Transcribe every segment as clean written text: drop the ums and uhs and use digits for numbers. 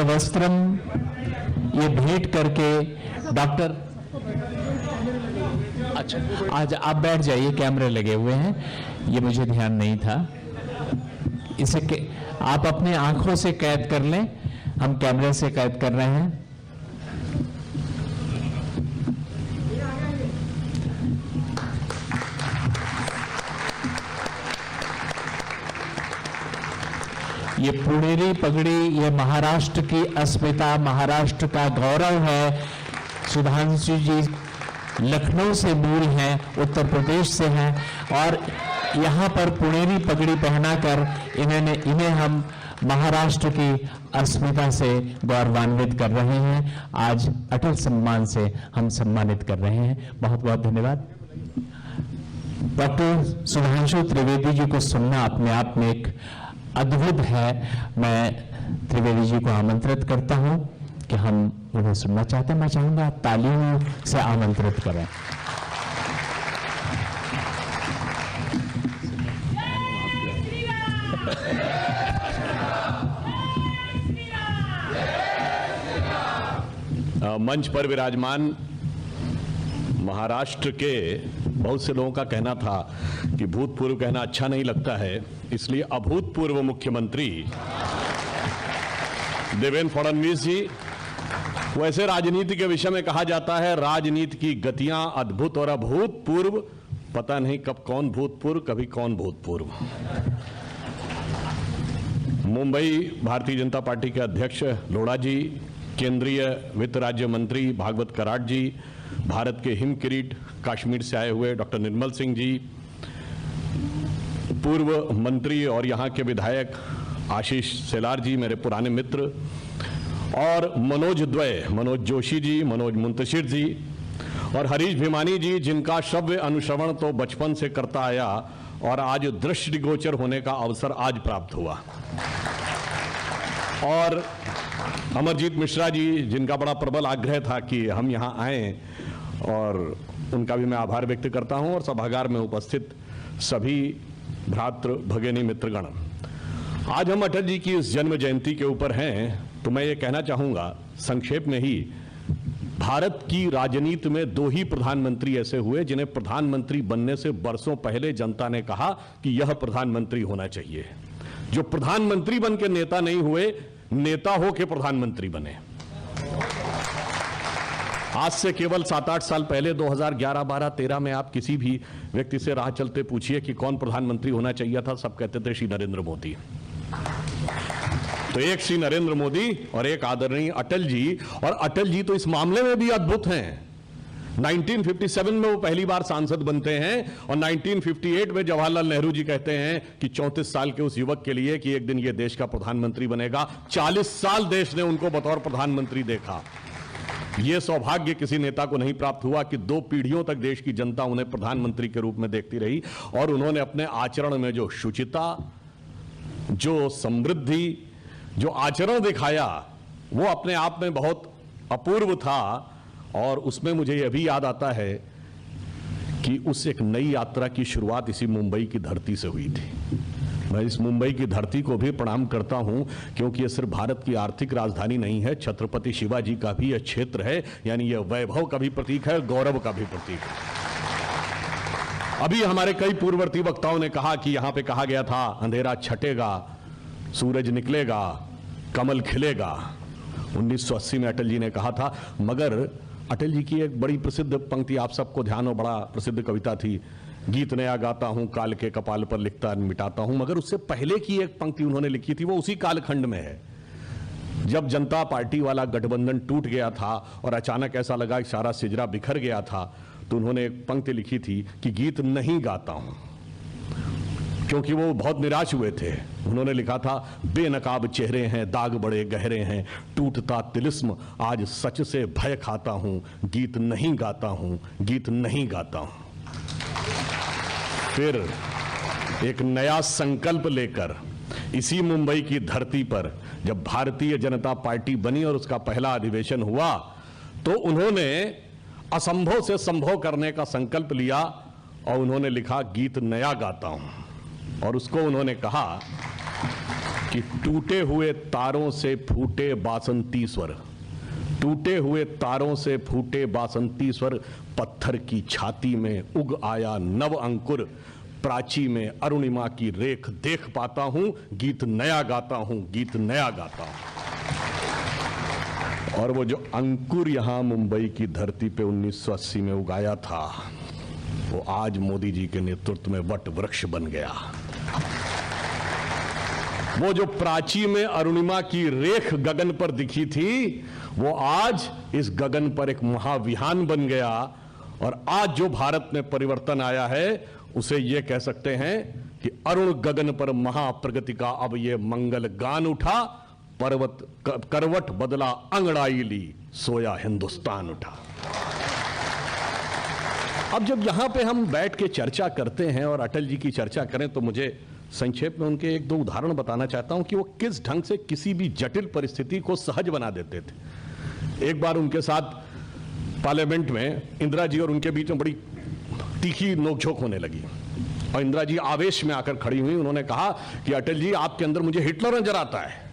वस्त्रम ये भेंट करके डॉक्टर, अच्छा आज आप बैठ जाइए, कैमरे लगे हुए हैं, ये मुझे ध्यान नहीं था। इसे आप अपने आंखों से कैद कर लें, हम कैमरे से कैद कर रहे हैं। ये पुणेरी पगड़ी, ये महाराष्ट्र की अस्मिता, महाराष्ट्र का गौरव है। सुधांशु जी लखनऊ से मूल हैं, उत्तर प्रदेश से हैं, और यहाँ पर पुणेरी पगड़ी पहनाकर इन्हें हम महाराष्ट्र की अस्मिता से गौरवान्वित कर रहे हैं। आज अटल सम्मान से हम सम्मानित कर रहे हैं। बहुत बहुत धन्यवाद। डॉक्टर सुधांशु त्रिवेदी जी को सुनना अपने आप में एक अद्भुत है। मैं त्रिवेदी जी को आमंत्रित करता हूं कि हम उन्हें सुनना चाहते हैं। मैं चाहूंगा तालियों से आमंत्रित करें। मंच पर विराजमान महाराष्ट्र के बहुत से लोगों का कहना था कि भूतपूर्व कहना अच्छा नहीं लगता है, इसलिए अभूतपूर्व मुख्यमंत्री देवेंद्र फडणवीस जी। वैसे राजनीति के विषय में कहा जाता है राजनीति की गतियां अद्भुत और अभूतपूर्व, पता नहीं कब कौन भूतपूर्व कभी कौन भूतपूर्व। मुंबई भारतीय जनता पार्टी के अध्यक्ष लोढ़ा जी, केंद्रीय वित्त राज्य मंत्री भागवत कराड जी, भारत के हिम किरीट कश्मीर से आए हुए डॉक्टर निर्मल सिंह जी, पूर्व मंत्री और यहाँ के विधायक आशीष सेलार जी मेरे पुराने मित्र, और मनोज जोशी जी, मनोज मुंतशिर जी और हरीश भिमानी जी, जिनका श्रव्य अनुश्रवण तो बचपन से करता आया और आज दृष्टिगोचर होने का अवसर आज प्राप्त हुआ, और अमरजीत मिश्रा जी, जिनका बड़ा प्रबल आग्रह था कि हम यहाँ आएं, और उनका भी मैं आभार व्यक्त करता हूं, और सभागार में उपस्थित सभी भ्रातृ भगिनी मित्रगण। आज हम अटल जी की इस जन्म जयंती के ऊपर हैं, तो मैं ये कहना चाहूंगा संक्षेप में ही, भारत की राजनीति में दो ही प्रधानमंत्री ऐसे हुए जिन्हें प्रधानमंत्री बनने से बरसों पहले जनता ने कहा कि यह प्रधानमंत्री होना चाहिए। जो प्रधानमंत्री बन के नेता नहीं हुए, नेता हो के प्रधानमंत्री बने। आज से केवल 7-8 साल पहले 2011, 12, 13 में आप किसी भी व्यक्ति से राह चलते पूछिए कि कौन प्रधानमंत्री होना चाहिए था, सब कहते थे श्री नरेंद्र मोदी। तो एक श्री नरेंद्र मोदी और एक आदरणीय अटल जी, और अटल जी तो इस मामले में भी अद्भुत हैं। 1957 में वो पहली बार सांसद बनते हैं, और 1958 में जवाहरलाल नेहरू जी कहते हैं कि 34 साल के उस युवक के लिए कि एक दिन ये देश का प्रधानमंत्री बनेगा। 40 साल देश ने उनको बतौर प्रधानमंत्री देखा। ये सौभाग्य किसी नेता को नहीं प्राप्त हुआ कि 2 पीढ़ियों तक देश की जनता उन्हें प्रधानमंत्री के रूप में देखती रही, और उन्होंने अपने आचरण में जो शुचिता, जो समृद्धि, जो आचरण दिखाया, वो अपने आप में बहुत अपूर्व था। और उसमें मुझे यह भी याद आता है कि उस एक नई यात्रा की शुरुआत इसी मुंबई की धरती से हुई थी। मैं इस मुंबई की धरती को भी प्रणाम करता हूं, क्योंकि यह सिर्फ भारत की आर्थिक राजधानी नहीं है, छत्रपति शिवाजी का भी यह क्षेत्र है, यानी यह वैभव का भी प्रतीक है, गौरव का भी प्रतीक है। अभी हमारे कई पूर्ववर्ती वक्ताओं ने कहा कि यहां पे कहा गया था अंधेरा छटेगा, सूरज निकलेगा, कमल खिलेगा। 1980 में अटल जी ने कहा था, मगर अटल जी की एक बड़ी प्रसिद्ध पंक्ति आप सबको ध्यान हो, बड़ा प्रसिद्ध कविता थी, गीत नया गाता हूं, काल के कपाल पर लिखता मिटाता हूं। मगर उससे पहले की एक पंक्ति उन्होंने लिखी थी, वो उसी कालखंड में है जब जनता पार्टी वाला गठबंधन टूट गया था और अचानक ऐसा लगा कि सारा सिजरा बिखर गया था। तो उन्होंने एक पंक्ति लिखी थी कि गीत नहीं गाता हूं, क्योंकि वो बहुत निराश हुए थे। उन्होंने लिखा था, बेनकाब चेहरे हैं, दाग बड़े गहरे हैं, टूटता तिलिस्म आज सच से भय खाता हूं, गीत नहीं गाता हूं, गीत नहीं गाता हूं। फिर एक नया संकल्प लेकर इसी मुंबई की धरती पर जब भारतीय जनता पार्टी बनी और उसका पहला अधिवेशन हुआ, तो उन्होंने असंभव से संभव करने का संकल्प लिया और उन्होंने लिखा, गीत नया गाता हूं। और उसको उन्होंने कहा कि टूटे हुए तारों से फूटे बासंती स्वर, टूटे हुए तारों से फूटे बासंती स्वर, पत्थर की छाती में उग आया नव अंकुर, प्राची में अरुणिमा की रेख देख पाता हूं, गीत नया गाता हूं, गीत नया गाता हूं। और वो जो अंकुर यहां मुंबई की धरती पे 1980 में उगाया था, वो आज मोदी जी के नेतृत्व में वट वृक्ष बन गया। वो जो प्राची में अरुणिमा की रेख गगन पर दिखी थी, वो आज इस गगन पर एक महाविहान बन गया। और आज जो भारत में परिवर्तन आया है, उसे ये कह सकते हैं कि अरुण गगन पर महाप्रगति का अब ये मंगल गान उठा, पर्वत करवट बदला अंगड़ाई ली, सोया हिंदुस्तान उठा। अब जब यहां पे हम बैठ के चर्चा करते हैं और अटल जी की चर्चा करें, तो मुझे संक्षेप में उनके एक दो उदाहरण बताना चाहता हूं कि वो किस ढंग से किसी भी जटिल परिस्थिति को सहज बना देते थे। एक बार उनके साथ पार्लियामेंट में इंदिरा जी और उनके बीच में बड़ी तीखी नोकझोंक होने लगी और इंदिरा जी आवेश में आकर खड़ी हुई। उन्होंने कहा कि अटल जी, आपके अंदर मुझे हिटलर नजर आता है।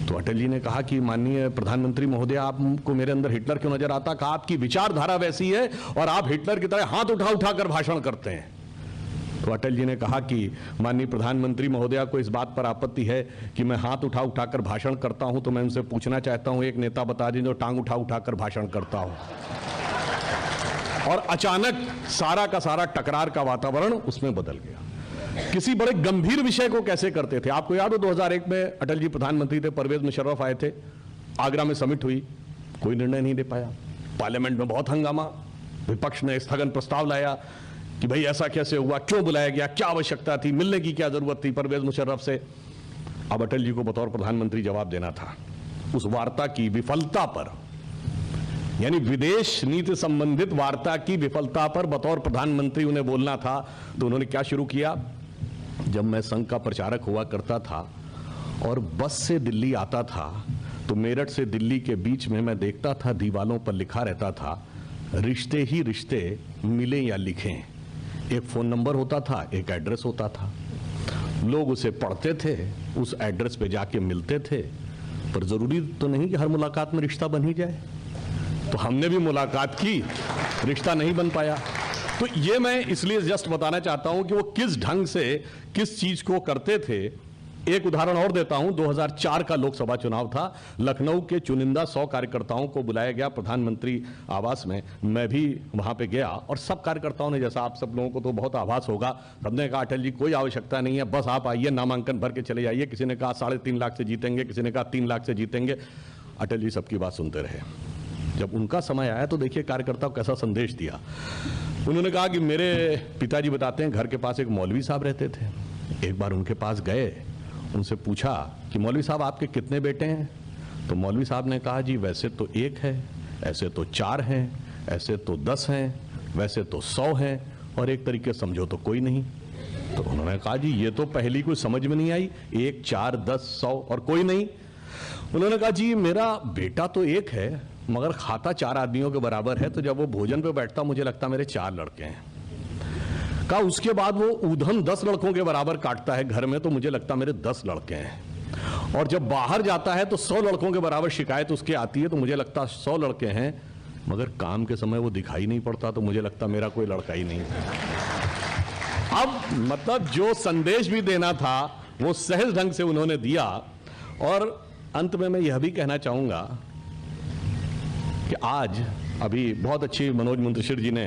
तो अटल जी ने कहा कि माननीय प्रधानमंत्री महोदय, आपको मेरे अंदर हिटलर क्यों नजर आता? कहा आपकी विचारधारा वैसी है और आप हिटलर की तरह हाथ उठा उठा कर भाषण करते हैं। तो अटल जी ने कहा कि माननीय प्रधानमंत्री महोदया को इस बात पर आपत्ति है कि मैं हाथ उठा उठाकर भाषण करता हूं, तो मैं उनसे पूछना चाहता हूं, एक नेता बता दें जो टांग उठा उठाकर भाषण करता हो। और अचानक सारा का सारा टकरार का वातावरण उसमें बदल गया। किसी बड़े गंभीर विषय को कैसे करते थे? आपको याद हो 2001 में अटल जी प्रधानमंत्री थे, परवेज मुशर्रफ आए थे, आगरा में समिट हुई, कोई निर्णय नहीं ले पाया। पार्लियामेंट में बहुत हंगामा, विपक्ष ने स्थगन प्रस्ताव लाया कि भाई ऐसा कैसे हुआ, क्यों बुलाया गया, क्या आवश्यकता थी, मिलने की क्या जरूरत थी परवेज मुशर्रफ से। अब अटल जी को बतौर प्रधानमंत्री जवाब देना था उस वार्ता की विफलता पर, यानी विदेश नीति संबंधित वार्ता की विफलता पर बतौर प्रधानमंत्री उन्हें बोलना था। तो उन्होंने क्या शुरू किया? जब मैं संघ का प्रचारक हुआ करता था और बस से दिल्ली आता था, तो मेरठ से दिल्ली के बीच में मैं देखता था दीवालों पर लिखा रहता था, रिश्ते ही रिश्ते मिलें या लिखें। एक फोन नंबर होता था, एक एड्रेस होता था, लोग उसे पढ़ते थे, उस एड्रेस पे जाके मिलते थे। पर जरूरी तो नहीं कि हर मुलाकात में रिश्ता बन ही जाए। तो हमने भी मुलाकात की, रिश्ता नहीं बन पाया। तो ये मैं इसलिए जस्ट बताना चाहता हूं कि वो किस ढंग से किस चीज को करते थे। एक उदाहरण और देता हूं, 2004 का लोकसभा चुनाव था। लखनऊ के चुनिंदा 100 कार्यकर्ताओं को बुलाया गया प्रधानमंत्री आवास में। मैं भी वहां पे गया और सब कार्यकर्ताओं ने, जैसा आप सब लोगों को तो बहुत आभास होगा, सबने कहा अटल जी कोई आवश्यकता नहीं है, बस आप आइए, नामांकन भर के चले जाइए। किसी ने कहा 3.5 लाख से जीतेंगे, किसी ने कहा 3 लाख से जीतेंगे। अटल जी सबकी बात सुनते रहे। जब उनका समय आया तो देखिए कार्यकर्ताओं कैसा संदेश दिया। उन्होंने कहा कि मेरे पिताजी बताते हैं घर के पास एक मौलवी साहब रहते थे। एक बार उनके पास गए, उनसे पूछा कि मौलवी साहब आपके कितने बेटे हैं? तो मौलवी साहब ने कहा जी वैसे तो 1 है, ऐसे तो 4 हैं, ऐसे तो 10 हैं, वैसे तो 100 हैं, और एक तरीके समझो तो कोई नहीं। तो उन्होंने कहा जी ये तो पहली कोई समझ में नहीं आई, 1, 4, 10, 100 और कोई नहीं। उन्होंने कहा जी मेरा बेटा तो 1 है, मगर खाता 4 आदमियों के बराबर है, तो जब वो भोजन पे बैठता मुझे लगता मेरे 4 लड़के हैं। कहा उसके बाद वो ऊधम 10 लड़कों के बराबर काटता है घर में, तो मुझे लगता मेरे 10 लड़के हैं। और जब बाहर जाता है तो 100 लड़कों के बराबर शिकायत उसके आती है, तो मुझे लगता 100 लड़के हैं, मगर काम के समय वो दिखाई नहीं पड़ता, तो मुझे लगता मेरा कोई लड़का ही नहीं है। अब मतलब जो संदेश भी देना था वो सहज ढंग से उन्होंने दिया। और अंत में मैं यह भी कहना चाहूंगा कि आज अभी बहुत अच्छी मनोज मुंतशिर जी ने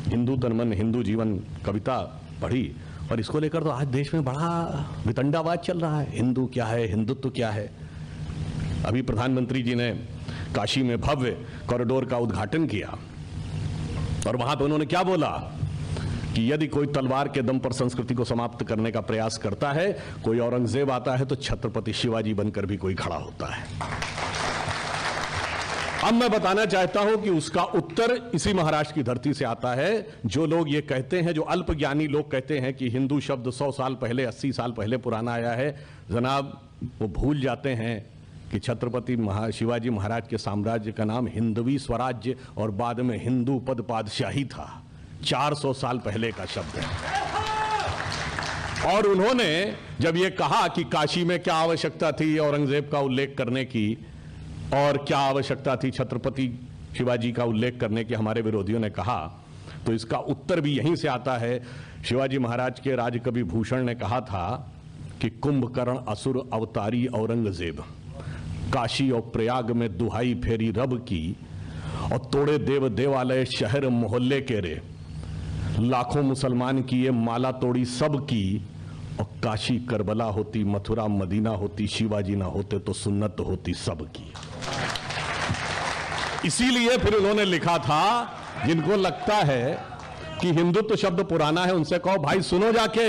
हिंदू तन मन हिंदू जीवन कविता पढ़ी, और इसको लेकर तो आज देश में बड़ा वितंडावाद चल रहा है, हिंदू क्या है, हिंदुत्व क्या है। अभी प्रधानमंत्री जी ने काशी में भव्य कॉरिडोर का उद्घाटन किया और वहां पे उन्होंने क्या बोला कि यदि कोई तलवार के दम पर संस्कृति को समाप्त करने का प्रयास करता है, कोई औरंगजेब आता है तो छत्रपति शिवाजी बनकर भी कोई खड़ा होता है। अब मैं बताना चाहता हूं कि उसका उत्तर इसी महाराष्ट्र की धरती से आता है। जो लोग ये कहते हैं, जो अल्पज्ञानी लोग कहते हैं कि हिंदू शब्द 100 साल पहले, 80 साल पहले पुराना आया है, जनाब वो भूल जाते हैं कि छत्रपति शिवाजी महाराज के साम्राज्य का नाम हिंदवी स्वराज्य और बाद में हिंदू पद पादशाही था। 400 साल पहले का शब्द है। और उन्होंने जब ये कहा कि काशी में क्या आवश्यकता थी औरंगजेब का उल्लेख करने की और क्या आवश्यकता थी छत्रपति शिवाजी का उल्लेख करने की, हमारे विरोधियों ने कहा, तो इसका उत्तर भी यहीं से आता है। शिवाजी महाराज के राजकवि भूषण ने कहा था कि कुंभकर्ण असुर अवतारी औरंगजेब, काशी और प्रयाग में दुहाई फेरी रब की और तोड़े देव देवालय शहर मोहल्ले के रे, लाखों मुसलमान की ये माला तोड़ी सब की, और काशी करबला होती मथुरा मदीना होती शिवाजी ना होते तो सुन्नत होती सब की। इसीलिए फिर उन्होंने लिखा था, जिनको लगता है कि हिंदुत्व शब्द पुराना है उनसे कहो भाई सुनो जाके,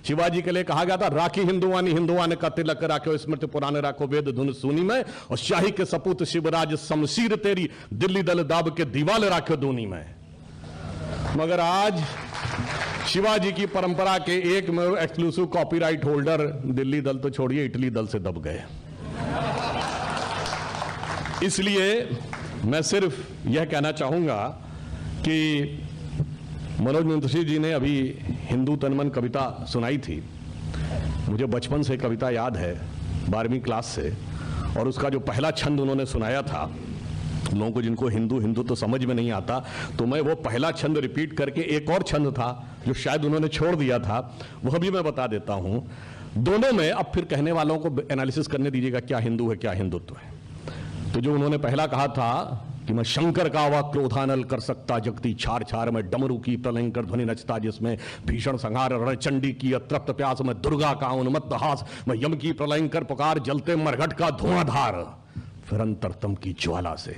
शिवाजी के लिए कहा गया था राखी हिंदुवानी का तिलक राखो, स्मृति पुराने राखो, वेद धुन सुनी में, और शाही के सपूत शिवराज शमशीर तेरी, दिल्ली दल दाब के दीवाल राखो दूनी में। मगर आज शिवाजी की परंपरा के एक में एक्सक्लूसिव कॉपीराइट होल्डर दिल्ली दल तो छोड़िए इटली दल से दब गए। इसलिए मैं सिर्फ यह कहना चाहूंगा कि मनोज मुंशी जी ने अभी हिंदू तनमन कविता सुनाई थी। मुझे बचपन से कविता याद है, 12वीं क्लास से, और उसका जो पहला छंद उन्होंने सुनाया था, लोगों को जिनको हिंदू तो समझ में नहीं आता, तो मैं वो पहला छंद रिपीट करके एक और छंद था जो शायद उन्होंने छोड़ दिया था, वह भी मैं बता देता हूं। दोनों में अब फिर कहने वालों को एनालिसिस करने दीजिएगा क्या हिंदू है क्या हिंदुत्व है। तो जो उन्होंने पहला कहा था कि मैं शंकर का वा क्रोधानल कर सकता जगती छार छार में, डमरू की प्रलयंकर ध्वनि नचता जिसमें भीषण संहार, रणचंडी की अतृप्त प्यास में, दुर्गा का उन्मत्त हास मैं, यम की प्रलयंकर पुकार जलते मरघट का धुआंधार, फिर अंतरतम की ज्वाला से,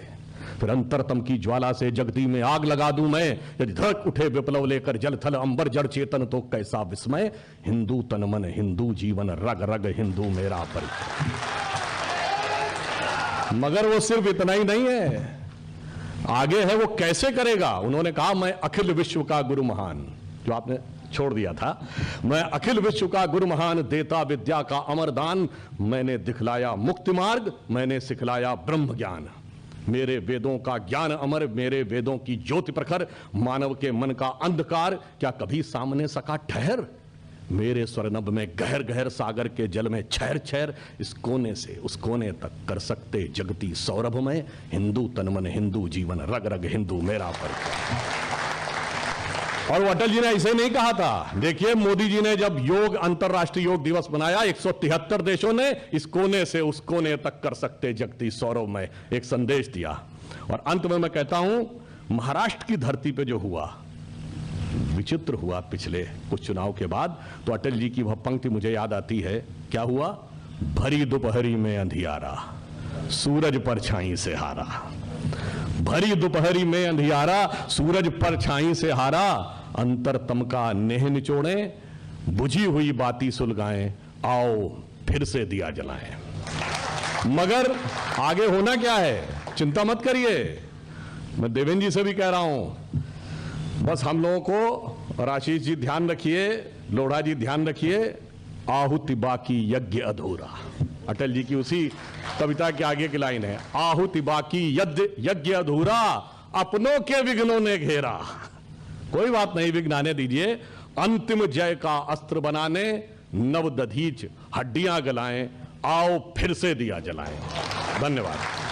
फिर अंतरतम की ज्वाला से जगती में आग लगा दूं मैं, यदि धड़क उठे विप्लव लेकर जल थल अंबर जड़ चेतन तो कैसा विस्मय, हिंदू तन मन हिंदू जीवन रग रग हिंदू मेरा परिचय। मगर वो सिर्फ इतना ही नहीं है, आगे है वो कैसे करेगा। उन्होंने कहा मैं अखिल विश्व का गुरु महान, जो आपने छोड़ दिया था, मैं अखिल विश्व का गुरु महान, देता विद्या का अमर दान, मैंने दिखलाया मुक्ति मार्ग, मैंने सिखलाया ब्रह्म ज्ञान, मेरे वेदों का ज्ञान अमर, मेरे वेदों की ज्योति प्रखर, मानव के मन का अंधकार क्या कभी सामने सका ठहर, मेरे स्वर्णभ में गहर गहर सागर के जल में छहर छहर, इस कोने से उस कोने तक कर सकते जगती सौरभ में, हिंदू तनमन हिंदू जीवन रग रग हिंदू मेरा परिचय। और वो अटल जी ने ऐसे नहीं कहा था। देखिए मोदी जी ने जब योग अंतर्राष्ट्रीय योग दिवस मनाया, 173 देशों ने इस कोने से उस कोने तक कर सकते जगती सौरभ में एक संदेश दिया। और अंत में मैं कहता हूं, महाराष्ट्र की धरती पे जो हुआ विचित्र हुआ पिछले कुछ चुनाव के बाद, तो अटल जी की वह पंक्ति मुझे याद आती है। क्या हुआ? भरी दोपहरी में अंधियारा, सूरज परछाई से हारा, भरी दोपहरी में अंधियारा, सूरज परछाई से हारा, अंतरतम का नेह निचोड़े, बुझी हुई बाती सुलगाएं, आओ फिर से दिया जलाएं। मगर आगे होना क्या है, चिंता मत करिए। मैं देवेंद्र जी से भी कह रहा हूं, बस हम लोगों को, आशीष जी ध्यान रखिए, लोढ़ा जी ध्यान रखिए, आहुति बाकी यज्ञ अधूरा। अटल जी की उसी कविता के आगे की लाइन है, आहुति बाकी यज्ञ अधूरा, अपनों के विघ्नों ने घेरा। कोई बात नहीं, विघ्न आने दीजिए, अंतिम जय का अस्त्र बनाने, नव दधीच हड्डियां गलाएं, आओ फिर से दिया जलाएं। धन्यवाद।